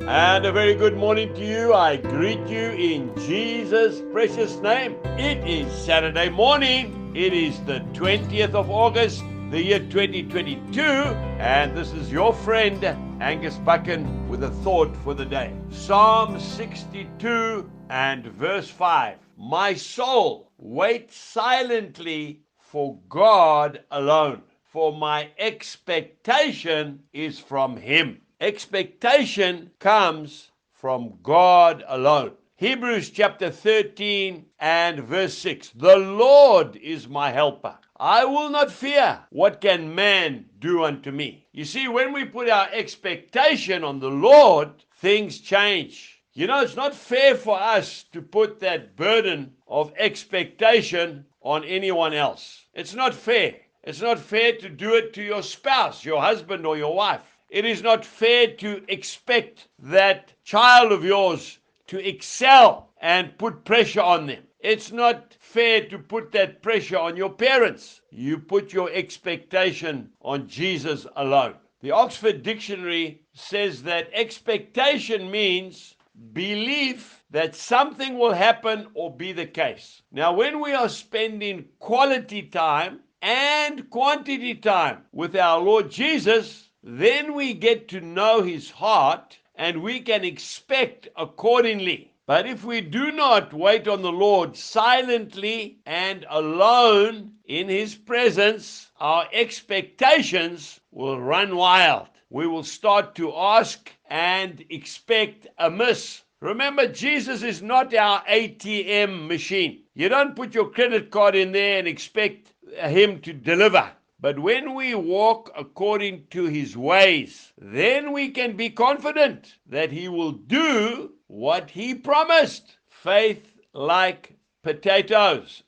And a very good morning to you. I greet you in Jesus' precious name. It is Saturday morning. It is the 20th of August, the year 2022. And this is your friend, Angus Buchan, with a thought for the day. Psalm 62 and verse 5. My soul, wait silently for God alone, for my expectation is from Him. Expectation comes from God alone. Hebrews chapter 13 and verse 6. The Lord is my helper. I will not fear. What can man do unto me? You see, when we put our expectation on the Lord, things change. You know, it's not fair for us to put that burden of expectation on anyone else. It's not fair. It's not fair to do it to your spouse, your husband, or your wife. It is not fair to expect that child of yours to excel and put pressure on them. It's not fair to put that pressure on your parents. You put your expectation on Jesus alone. The Oxford Dictionary says that expectation means belief that something will happen or be the case. Now, when we are spending quality time and quantity time with our Lord Jesus, then we get to know His heart and we can expect accordingly. But if we do not wait on the Lord silently and alone in His presence, our expectations will run wild. We will start to ask and expect amiss. Remember, Jesus is not our ATM machine. You don't put your credit card in there and expect Him to deliver. But when we walk according to His ways, then we can be confident that He will do what He promised. Faith like potatoes.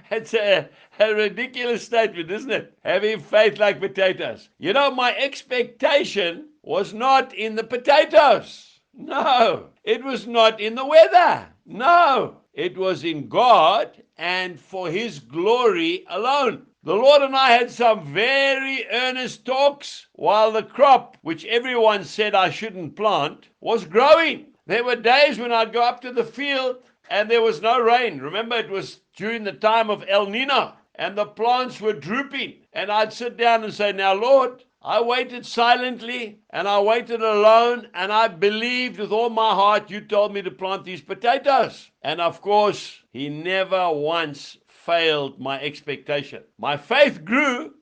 It's a ridiculous statement, isn't it? Having faith like potatoes. You know, my expectation was not in the potatoes. No. It was not in the weather. No. It was in God and for His glory alone. The Lord and I had some very earnest talks while the crop, which everyone said I shouldn't plant, was growing. There were days when I'd go up to the field and there was no rain. Remember, it was during the time of El Nino and the plants were drooping. And I'd sit down and say, now, Lord, I waited silently and I waited alone and I believed with all my heart you told me to plant these potatoes. And of course, He never once failed my expectation. My faith grew,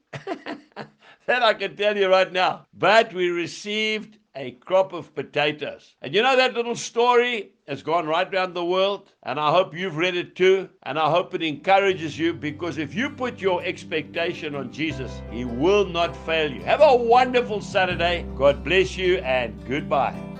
that I can tell you right now. But we received a crop of potatoes. And you know, that little story has gone right around the world, and I hope you've read it too, and I hope it encourages you, because if you put your expectation on Jesus, He will not fail you. Have a wonderful Saturday. God bless you, and goodbye.